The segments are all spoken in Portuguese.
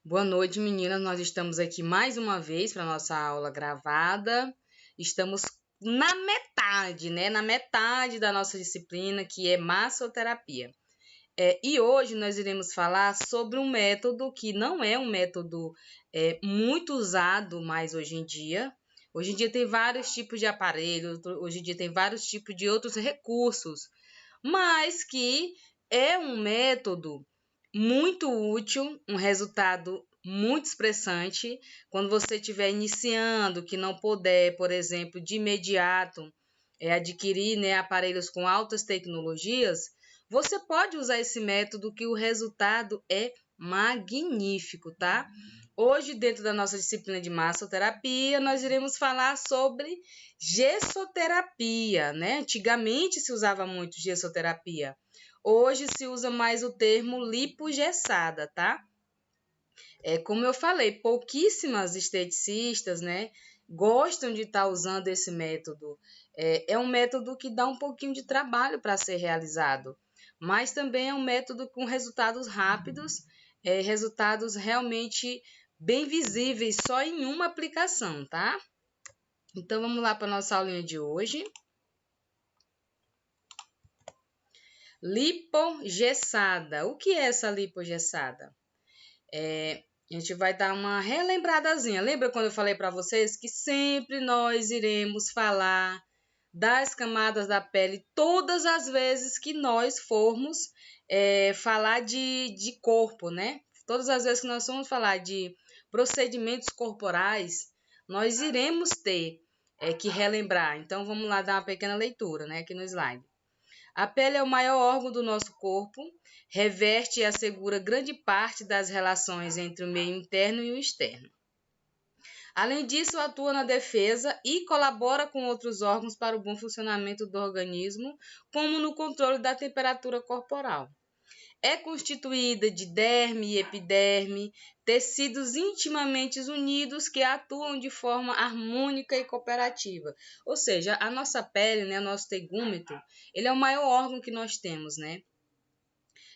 Boa noite, meninas. Nós estamos aqui mais uma vez para nossa aula gravada. Estamos na metade, né? Na metade da nossa disciplina, que é massoterapia. E hoje nós iremos falar sobre um método que não é um método muito usado mais hoje em dia. Hoje em dia tem vários tipos de aparelhos, hoje em dia tem vários tipos de outros recursos, mas que é um método muito útil, um resultado muito expressante. Quando você estiver iniciando, que não puder, por exemplo, de imediato adquirir, né, aparelhos com altas tecnologias, você pode usar esse método que o resultado é magnífico, tá? Hoje, dentro da nossa disciplina de massoterapia, nós iremos falar sobre gessoterapia, né? Antigamente se usava muito gessoterapia. Hoje se usa mais o termo lipogessada, tá? Como eu falei, pouquíssimas esteticistas, né, gostam de estar usando esse método. É um método que dá um pouquinho de trabalho para ser realizado, mas também é um método com resultados rápidos, resultados realmente bem visíveis só em uma aplicação, tá? Então vamos lá para a nossa aulinha de hoje. Lipogessada. O que é essa lipogessada? A gente vai dar uma relembradazinha. Lembra quando eu falei para vocês que sempre nós iremos falar das camadas da pele todas as vezes que nós formos falar de corpo, né? Todas as vezes que nós formos falar de procedimentos corporais, nós iremos ter que relembrar. Então, vamos lá dar uma pequena leitura, né, aqui no slide. A pele é o maior órgão do nosso corpo, reveste e assegura grande parte das relações entre o meio interno e o externo. Além disso, atua na defesa e colabora com outros órgãos para o bom funcionamento do organismo, como no controle da temperatura corporal. É constituída de derme e epiderme, tecidos intimamente unidos que atuam de forma harmônica e cooperativa. Ou seja, a nossa pele, né, o nosso tegúmento, ele é o maior órgão que nós temos, né?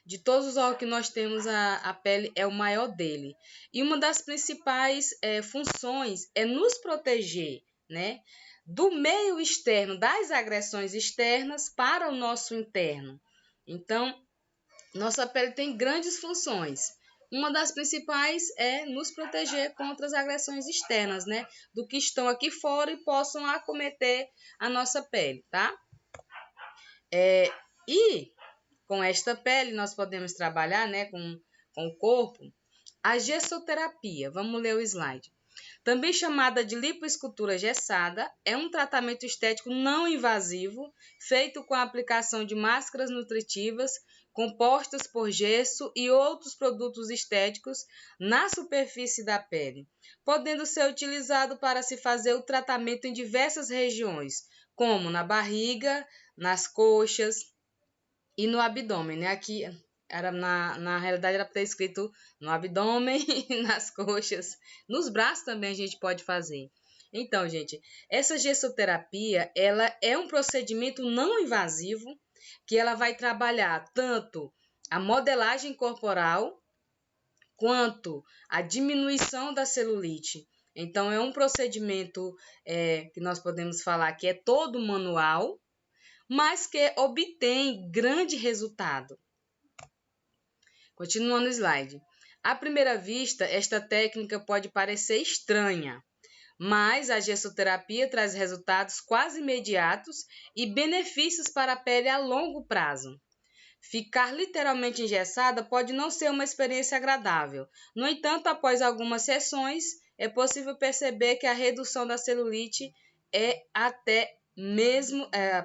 De todos os órgãos que nós temos, a pele é o maior dele. E uma das principais funções é nos proteger, né, do meio externo, das agressões externas para o nosso interno. Então, nossa pele tem grandes funções. Uma das principais é nos proteger contra as agressões externas, né? Do que estão aqui fora e possam acometer a nossa pele, tá? E com esta pele nós podemos trabalhar, né, com o corpo, a gessoterapia. Vamos ler o slide. Também chamada de lipoescultura gessada, é um tratamento estético não invasivo, feito com a aplicação de máscaras nutritivas compostas por gesso e outros produtos estéticos na superfície da pele, podendo ser utilizado para se fazer o tratamento em diversas regiões, como na barriga, nas coxas e no abdômen, né? Aqui era na realidade era para ter escrito no abdômen, nas coxas, nos braços também a gente pode fazer. Então, gente, essa gessoterapia, ela é um procedimento não invasivo, que ela vai trabalhar tanto a modelagem corporal quanto a diminuição da celulite. Então, é um procedimento que nós podemos falar que é todo manual, mas que obtém grande resultado. Continuando o slide. À primeira vista, esta técnica pode parecer estranha, mas a gessoterapia traz resultados quase imediatos e benefícios para a pele a longo prazo. Ficar literalmente engessada pode não ser uma experiência agradável. No entanto, após algumas sessões, é possível perceber que a redução da celulite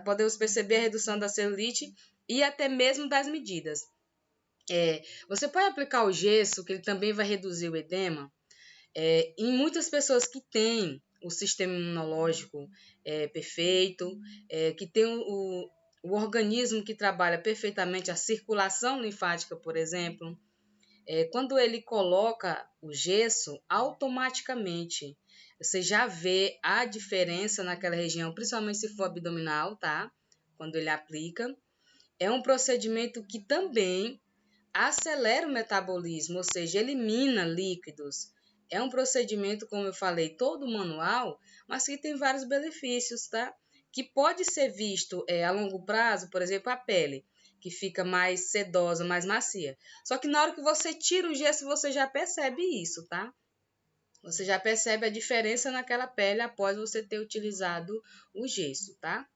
podemos perceber a redução da celulite e até mesmo das medidas. Você pode aplicar o gesso, que ele também vai reduzir o edema, em muitas pessoas que têm o sistema imunológico perfeito, que tem o organismo que trabalha perfeitamente a circulação linfática, por exemplo. Quando ele coloca o gesso, automaticamente você já vê a diferença naquela região, principalmente se for abdominal, tá? Quando ele aplica. É um procedimento que também acelera o metabolismo, ou seja, elimina líquidos. É um procedimento, como eu falei, todo manual, mas que tem vários benefícios, tá? Que pode ser visto a longo prazo, por exemplo, a pele, que fica mais sedosa, mais macia. Só que na hora que você tira o gesso, você já percebe isso, tá? Você já percebe a diferença naquela pele após você ter utilizado o gesso, tá?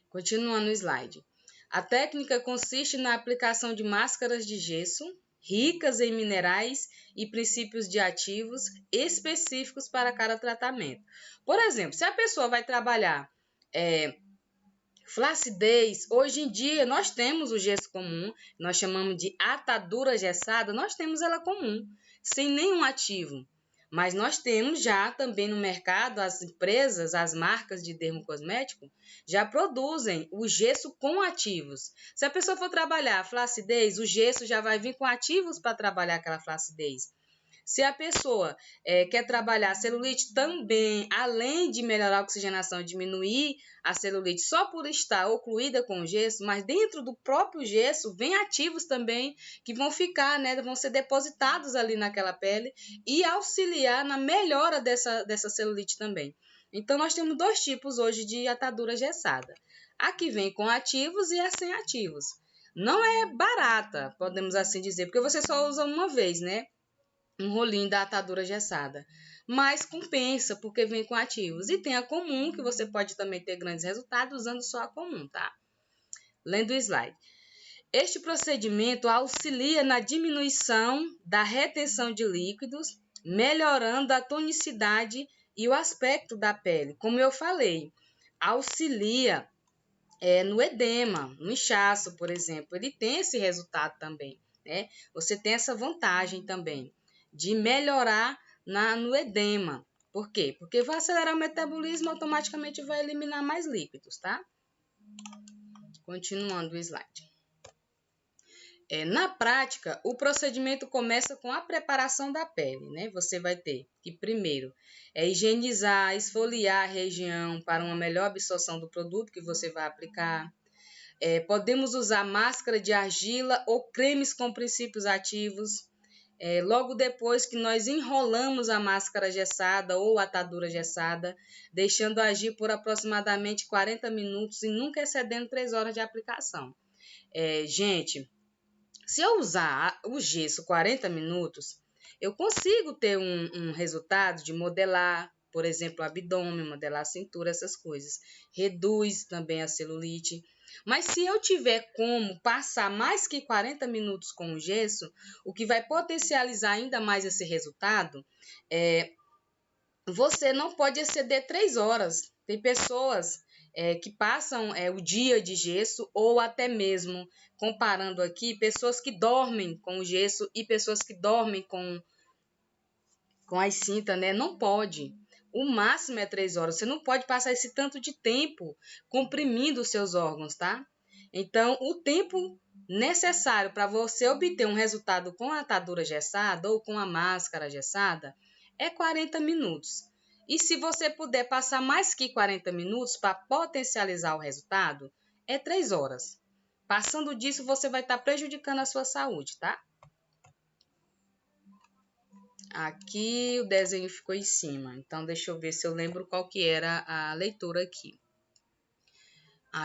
Continuando o slide. A técnica consiste na aplicação de máscaras de gesso, ricas em minerais e princípios de ativos específicos para cada tratamento. Por exemplo, se a pessoa vai trabalhar flacidez, hoje em dia nós temos o gesso comum, nós chamamos de atadura gessada, nós temos ela comum, sem nenhum ativo. Mas nós temos já também no mercado, as empresas, as marcas de dermocosmético, já produzem o gesso com ativos. Se a pessoa for trabalhar flacidez, o gesso já vai vir com ativos para trabalhar aquela flacidez. Se a pessoa quer trabalhar celulite também, além de melhorar a oxigenação, diminuir a celulite só por estar ocluída com o gesso, mas dentro do próprio gesso vem ativos também que vão ficar, né, vão ser depositados ali naquela pele e auxiliar na melhora dessa celulite também. Então, nós temos dois tipos hoje de atadura gessada. A que vem com ativos e a sem ativos. Não é barata, podemos assim dizer, porque você só usa uma vez, né? Um rolinho da atadura gessada, mas compensa porque vem com ativos. E tem a comum, que você pode também ter grandes resultados usando só a comum, tá? Lendo o slide. Este procedimento auxilia na diminuição da retenção de líquidos, melhorando a tonicidade e o aspecto da pele. Como eu falei, auxilia no edema, no inchaço, por exemplo. Ele tem esse resultado também, né? Você tem essa vantagem também de melhorar no edema. Por quê? Porque vai acelerar o metabolismo, automaticamente vai eliminar mais líquidos, tá? Continuando o slide. Na prática, o procedimento começa com a preparação da pele, né? Você vai ter que, primeiro, higienizar, esfoliar a região para uma melhor absorção do produto que você vai aplicar. Podemos usar máscara de argila ou cremes com princípios ativos. Logo depois que nós enrolamos a máscara gessada ou atadura gessada, deixando agir por aproximadamente 40 minutos e nunca excedendo 3 horas de aplicação. Gente, se eu usar o gesso 40 minutos, eu consigo ter um resultado de modelar, por exemplo, o abdômen, modelar a cintura, essas coisas. Reduz também a celulite. Mas se eu tiver como passar mais que 40 minutos com o gesso, o que vai potencializar ainda mais esse resultado, você não pode exceder 3 horas. Tem pessoas que passam o dia de gesso ou até mesmo, comparando aqui, pessoas que dormem com o gesso e pessoas que dormem com as cintas, né? Não pode. O máximo é 3 horas. Você não pode passar esse tanto de tempo comprimindo os seus órgãos, tá? Então, o tempo necessário para você obter um resultado com a atadura gessada ou com a máscara gessada é 40 minutos. E se você puder passar mais que 40 minutos para potencializar o resultado, é 3 horas. Passando disso, você vai estar prejudicando a sua saúde, tá? Aqui o desenho ficou em cima, então deixa eu ver se eu lembro qual que era a leitura aqui.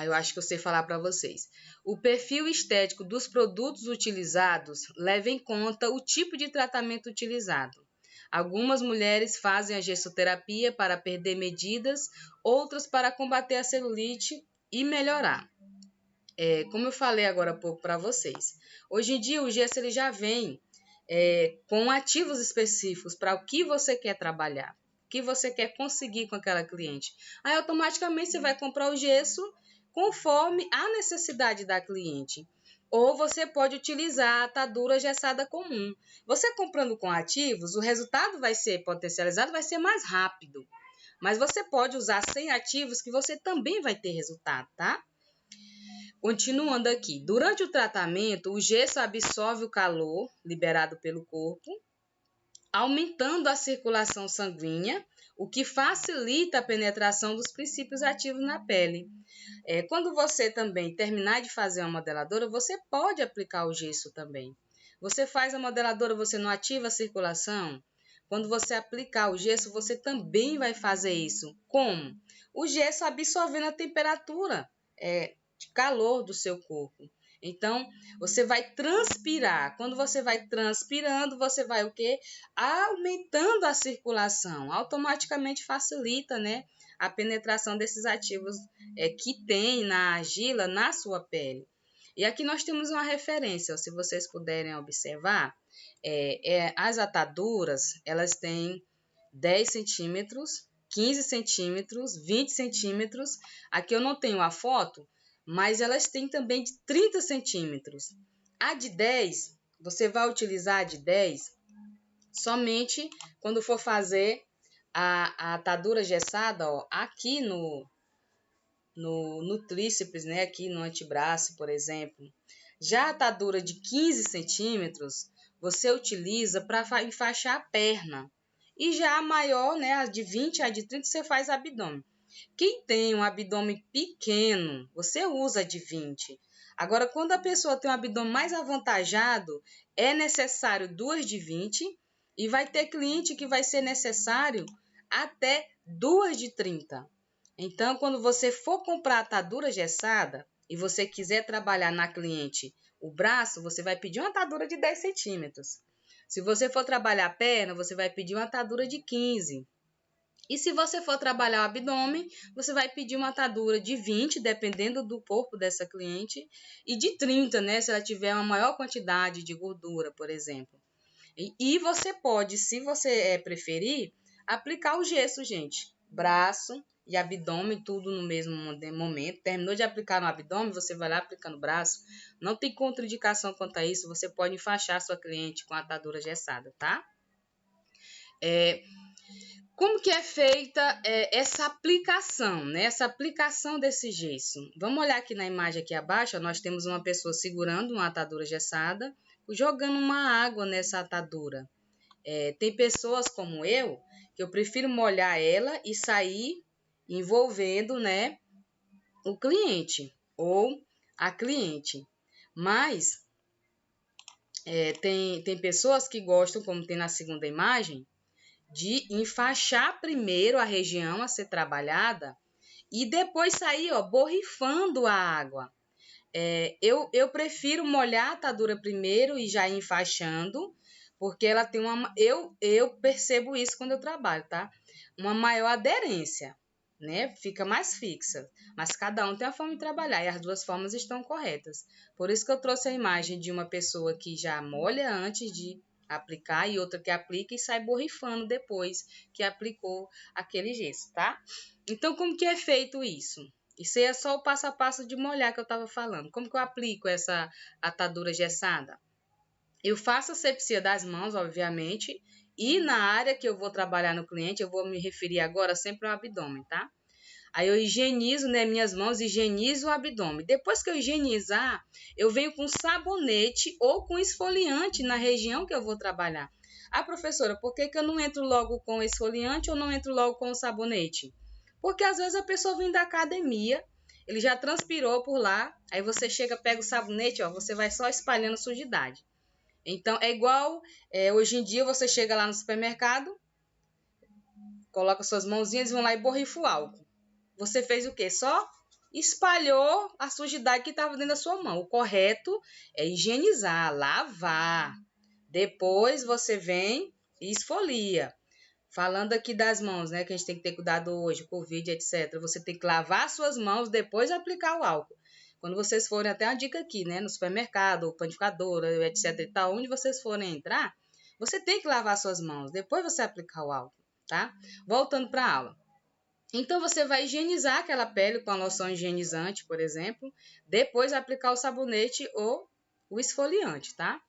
Eu acho que eu sei falar para vocês. O perfil estético dos produtos utilizados leva em conta o tipo de tratamento utilizado. Algumas mulheres fazem a gessoterapia para perder medidas, outras para combater a celulite e melhorar. Como eu falei agora há pouco para vocês, hoje em dia o gesso ele já vem com ativos específicos para o que você quer trabalhar, o que você quer conseguir com aquela cliente. Aí automaticamente você vai comprar o gesso conforme a necessidade da cliente. Ou você pode utilizar a atadura gessada comum. Você comprando com ativos, o resultado vai ser potencializado, vai ser mais rápido. Mas você pode usar sem ativos que você também vai ter resultado, tá? Continuando aqui, durante o tratamento, o gesso absorve o calor liberado pelo corpo aumentando a circulação sanguínea, o que facilita a penetração dos princípios ativos na pele. Quando você também terminar de fazer uma modeladora, você pode aplicar o gesso também. Você faz a modeladora, você não ativa a circulação? Quando você aplicar o gesso, você também vai fazer isso. Como? O gesso absorvendo a temperatura de calor do seu corpo. Então, você vai transpirar. Quando você vai transpirando, você vai o quê? Aumentando a circulação. Automaticamente facilita, né, a penetração desses ativos que tem na argila na sua pele. E aqui nós temos uma referência, ó, se vocês puderem observar, as ataduras, elas têm 10 centímetros, 15 centímetros, 20 centímetros. Aqui eu não tenho a foto, mas elas têm também de 30 centímetros. A de 10, você vai utilizar a de 10 somente quando for fazer a atadura gessada, ó, aqui no tríceps, né, aqui no antebraço, por exemplo. Já a atadura de 15 centímetros, você utiliza para enfaixar a perna. E já a maior, né, a de 20, a de 30, você faz abdômen. Quem tem um abdômen pequeno, você usa a de 20. Agora, quando a pessoa tem um abdômen mais avantajado, é necessário 2 de 20 e vai ter cliente que vai ser necessário até 2 de 30. Então, quando você for comprar atadura gessada e você quiser trabalhar na cliente o braço, você vai pedir uma atadura de 10 centímetros. Se você for trabalhar a perna, você vai pedir uma atadura de 15. E se você for trabalhar o abdômen, você vai pedir uma atadura de 20, dependendo do corpo dessa cliente, e de 30, né, se ela tiver uma maior quantidade de gordura, por exemplo. E você pode, se você preferir, aplicar o gesso, gente. Braço e abdômen, tudo no mesmo momento. Terminou de aplicar no abdômen, você vai lá aplicando o braço. Não tem contraindicação quanto a isso, você pode enfaixar sua cliente com a atadura gessada, tá? Como que é feita essa aplicação, né? Essa aplicação desse gesso? Vamos olhar aqui na imagem aqui abaixo, nós temos uma pessoa segurando uma atadura gessada, jogando uma água nessa atadura. Tem pessoas como eu, que eu prefiro molhar ela e sair envolvendo, né, o cliente ou a cliente. Mas tem pessoas que gostam, como tem na segunda imagem, de enfaixar primeiro a região a ser trabalhada e depois sair, ó, borrifando a água. Eu prefiro molhar a atadura primeiro e já ir enfaixando, porque ela tem eu percebo isso quando eu trabalho, tá? Uma maior aderência, né? Fica mais fixa. Mas cada um tem a forma de trabalhar e as duas formas estão corretas. Por isso que eu trouxe a imagem de uma pessoa que já molha antes de aplicar e outra que aplica e sai borrifando depois que aplicou aquele gesso, tá? Então, como que é feito isso? Isso aí é só o passo a passo de molhar que eu estava falando. Como que eu aplico essa atadura gessada? Eu faço a asepsia das mãos, obviamente, e na área que eu vou trabalhar no cliente, eu vou me referir agora sempre ao abdômen, tá? Aí eu higienizo, né, minhas mãos, higienizo o abdômen. Depois que eu higienizar, eu venho com sabonete ou com esfoliante na região que eu vou trabalhar. Ah, professora, por que eu não entro logo com esfoliante ou não entro logo com o sabonete? Porque às vezes a pessoa vem da academia, ele já transpirou por lá, aí você chega, pega o sabonete, ó, você vai só espalhando sujidade. Então, é igual, hoje em dia você chega lá no supermercado, coloca suas mãozinhas e vão lá e borrifa o álcool. Você fez o quê? Só espalhou a sujidade que estava dentro da sua mão. O correto é higienizar, lavar. Depois você vem e esfolia. Falando aqui das mãos, né? Que a gente tem que ter cuidado hoje, Covid, etc. Você tem que lavar suas mãos, depois aplicar o álcool. Quando vocês forem, até uma dica aqui, né? No supermercado, ou panificadora, etc. e tal, onde vocês forem entrar, você tem que lavar suas mãos, depois você aplicar o álcool, tá? Voltando para a aula. Então, você vai higienizar aquela pele com a loção higienizante, por exemplo, depois aplicar o sabonete ou o esfoliante, tá?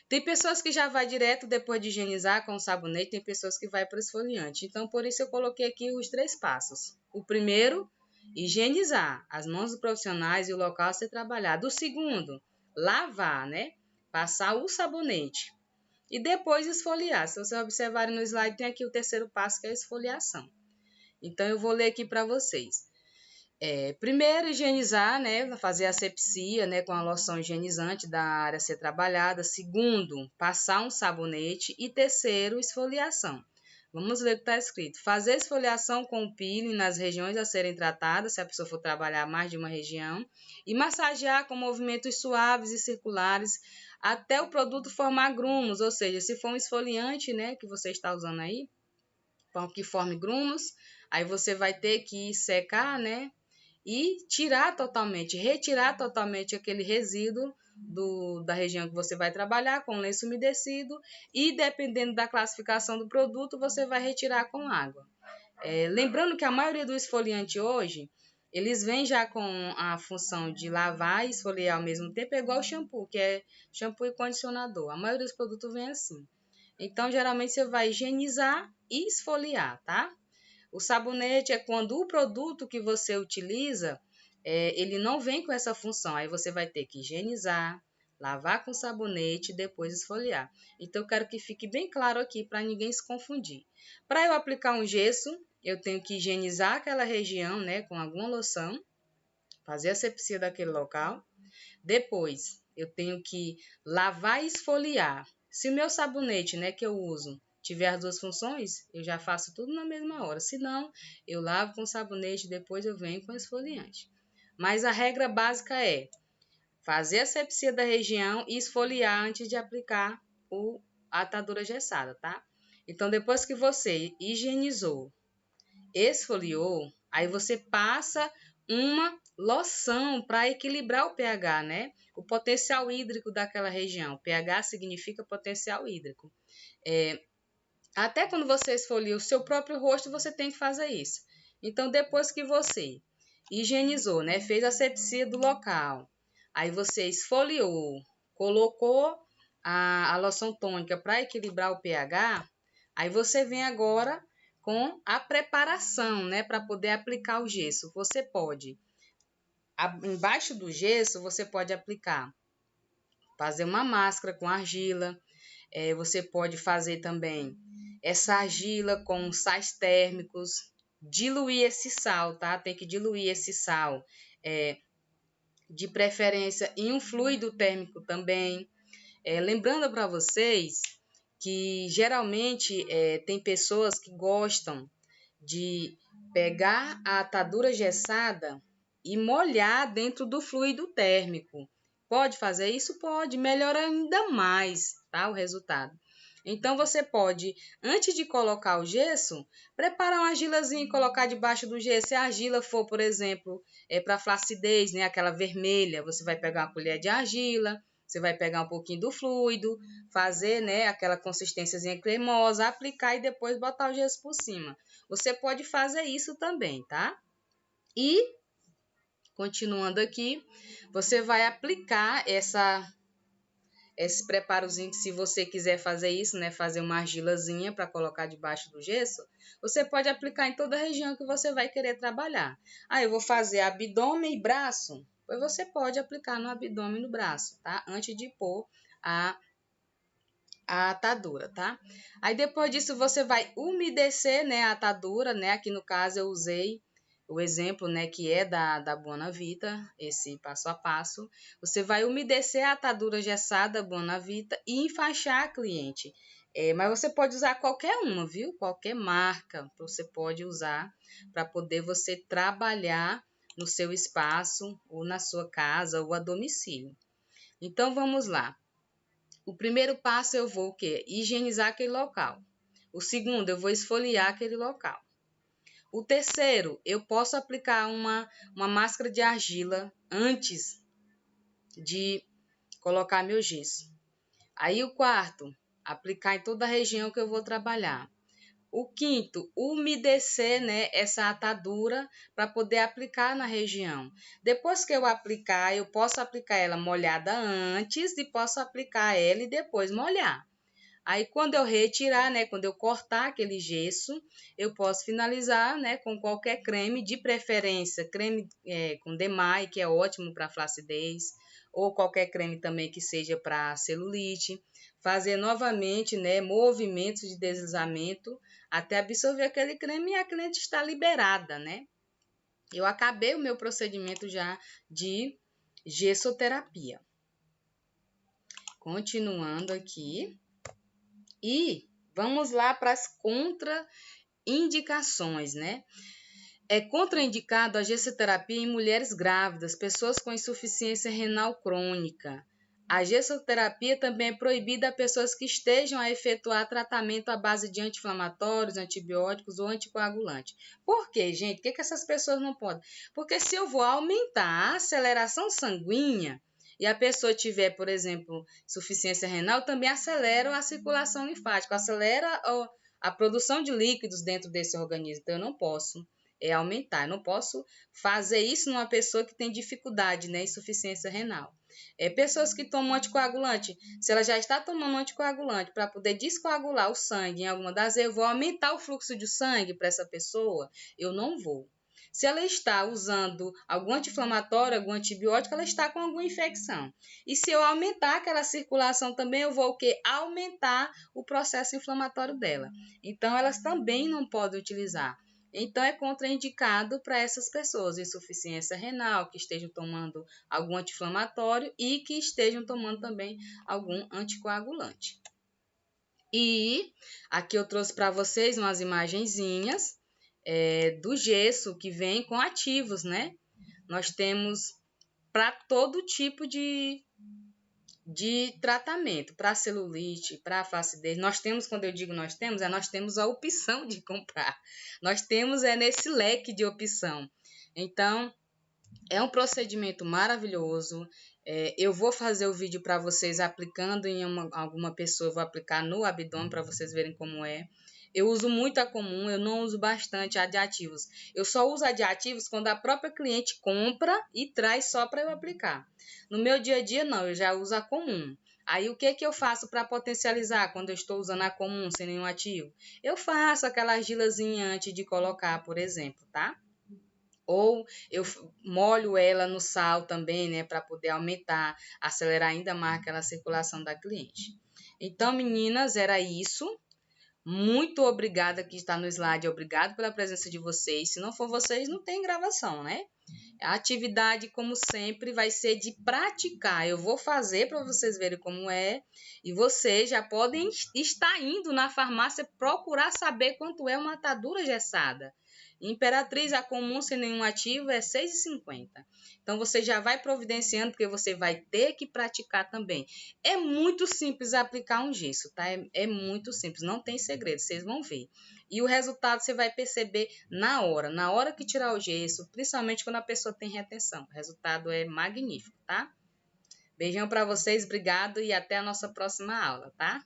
Tem pessoas que já vai direto depois de higienizar com o sabonete, tem pessoas que vai para o esfoliante. Então, por isso eu coloquei aqui os 3 passos. O primeiro, higienizar as mãos dos profissionais e o local a ser trabalhado. O segundo, lavar, né? Passar o sabonete. e depois esfoliar. Se vocês observarem no slide, tem aqui o terceiro passo, que é a esfoliação. Então, eu vou ler aqui para vocês. Primeiro, higienizar, né? Fazer a asepsia, né? Com a loção higienizante da área a ser trabalhada. Segundo, passar um sabonete. E terceiro, esfoliação. Vamos ler o que está escrito. Fazer esfoliação com o peeling nas regiões a serem tratadas, se a pessoa for trabalhar mais de uma região. E massagear com movimentos suaves e circulares até o produto formar grumos. Ou seja, se for um esfoliante, né? Que você está usando aí, que forme grumos, aí você vai ter que secar, né? E retirar totalmente aquele resíduo da região que você vai trabalhar com lenço umedecido e, dependendo da classificação do produto, você vai retirar com água. Lembrando que a maioria do esfoliante hoje, eles vêm já com a função de lavar e esfoliar ao mesmo tempo, é igual o shampoo, que é shampoo e condicionador. A maioria dos produtos vem assim. Então, geralmente, você vai higienizar e esfoliar, tá? O sabonete é quando o produto que você utiliza, ele não vem com essa função. Aí você vai ter que higienizar, lavar com sabonete e depois esfoliar. Então, eu quero que fique bem claro aqui para ninguém se confundir. Para eu aplicar um gesso, eu tenho que higienizar aquela região, né, com alguma loção, fazer a asepsia daquele local. Depois, eu tenho que lavar e esfoliar. Se o meu sabonete, né, que eu uso, tiver as duas funções, eu já faço tudo na mesma hora. Se não, eu lavo com sabonete e depois eu venho com esfoliante. Mas a regra básica é fazer a asepsia da região e esfoliar antes de aplicar a atadura gessada, tá? Então, depois que você higienizou, esfoliou, aí você passa uma loção para equilibrar o pH, né? O potencial hídrico daquela região. pH significa potencial hídrico. Até quando você esfolia o seu próprio rosto, você tem que fazer isso. Então, depois que você higienizou, né? Fez a asepsia do local, aí você esfoliou, colocou a loção tônica para equilibrar o pH, aí você vem agora com a preparação, né? Para poder aplicar o gesso. Você pode, embaixo do gesso, você pode fazer uma máscara com argila. Você pode fazer também essa argila com sais térmicos, diluir esse sal, tá? Tem que diluir esse sal, de preferência em um fluido térmico também. Lembrando para vocês que geralmente tem pessoas que gostam de pegar a atadura gessada e molhar dentro do fluido térmico. Pode fazer isso? Pode, melhora ainda mais, tá? O resultado. Então, você pode, antes de colocar o gesso, preparar uma argilazinha e colocar debaixo do gesso. Se a argila for, por exemplo, para flacidez, né? Aquela vermelha, você vai pegar uma colher de argila, você vai pegar um pouquinho do fluido, fazer, né, aquela consistênciazinha cremosa, aplicar e depois botar o gesso por cima. Você pode fazer isso também, tá? E, continuando aqui, você vai aplicar esse preparozinho, que se você quiser fazer isso, né, fazer uma argilazinha para colocar debaixo do gesso, você pode aplicar em toda a região que você vai querer trabalhar. Eu vou fazer abdômen e braço, pois você pode aplicar no abdômen e no braço, tá? Antes de pôr a atadura, tá? Aí depois disso você vai umedecer, né, a atadura, né? Aqui no caso eu usei o exemplo, né, que é da Bonavita, esse passo a passo. Você vai umedecer a atadura gessada Bonavita e enfaixar a cliente. Mas você pode usar qualquer uma, viu? Qualquer marca você pode usar para poder você trabalhar no seu espaço ou na sua casa ou a domicílio. Então vamos lá. O primeiro passo eu vou o quê? Higienizar aquele local. O segundo, eu vou esfoliar aquele local. O terceiro, eu posso aplicar uma máscara de argila antes de colocar meu gesso. Aí o quarto, aplicar em toda a região que eu vou trabalhar. O quinto, umedecer, né, essa atadura para poder aplicar na região. Depois que eu aplicar, eu posso aplicar ela molhada antes e posso aplicar ela e depois molhar. Aí, quando eu retirar, né, quando eu cortar aquele gesso, eu posso finalizar, né, com qualquer creme, de preferência, creme com Demai, que é ótimo para flacidez, ou qualquer creme também que seja para celulite. Fazer novamente, né, movimentos de deslizamento até absorver aquele creme e a cliente está liberada, né? Eu acabei o meu procedimento já de gessoterapia. Continuando aqui. E vamos lá para as contraindicações, né? É contraindicado a gessoterapia em mulheres grávidas, pessoas com insuficiência renal crônica. A gessoterapia também é proibida a pessoas que estejam a efetuar tratamento à base de anti-inflamatórios, antibióticos ou anticoagulantes. Por quê, gente? Por que essas pessoas não podem? Porque se eu vou aumentar a aceleração sanguínea e a pessoa tiver, por exemplo, insuficiência renal, também acelera a circulação linfática, acelera a produção de líquidos dentro desse organismo. Então, eu não posso aumentar. Eu não posso fazer isso numa pessoa que tem dificuldade, né? Insuficiência renal. Pessoas que tomam anticoagulante, se ela já está tomando anticoagulante para poder descoagular o sangue em alguma das vezes, eu vou aumentar o fluxo de sangue para essa pessoa? Eu não vou. Se ela está usando algum anti-inflamatório, algum antibiótico, ela está com alguma infecção. E se eu aumentar aquela circulação também, eu vou o quê? Aumentar o processo inflamatório dela. Então, elas também não podem utilizar. Então, é contraindicado para essas pessoas, insuficiência renal, que estejam tomando algum anti-inflamatório e que estejam tomando também algum anticoagulante. E aqui eu trouxe para vocês umas imagenzinhas do gesso que vem com ativos, né? Nós temos para todo tipo de tratamento, para celulite, para flacidez. Nós temos, quando eu digo nós temos a opção de comprar. Nós temos nesse leque de opção. Então, é um procedimento maravilhoso. Eu vou fazer o vídeo para vocês aplicando em alguma pessoa, eu vou aplicar no abdômen para vocês verem como é. Eu uso muito a comum, eu não uso bastante adiativos. Eu só uso adiativos quando a própria cliente compra e traz só para eu aplicar. No meu dia a dia, não, eu já uso a comum. Aí, o que eu faço para potencializar quando eu estou usando a comum sem nenhum ativo? Eu faço aquela argilazinha antes de colocar, por exemplo, tá? Ou eu molho ela no sal também, né, para poder aumentar, acelerar ainda mais aquela circulação da cliente. Então, meninas, era isso. Muito obrigada que está no slide, obrigado pela presença de vocês. Se não for vocês, não tem gravação, né? A atividade, como sempre, vai ser de praticar. Eu vou fazer para vocês verem como é. E vocês já podem estar indo na farmácia procurar saber quanto é uma atadura gessada. Imperatriz, a comum sem nenhum ativo é R$ 6,50. Então, você já vai providenciando, porque você vai ter que praticar também. É muito simples aplicar um gesso, tá? É muito simples, não tem segredo, vocês vão ver. E o resultado você vai perceber na hora que tirar o gesso, principalmente quando a pessoa tem retenção. O resultado é magnífico, tá? Beijão para vocês, obrigado e até a nossa próxima aula, tá?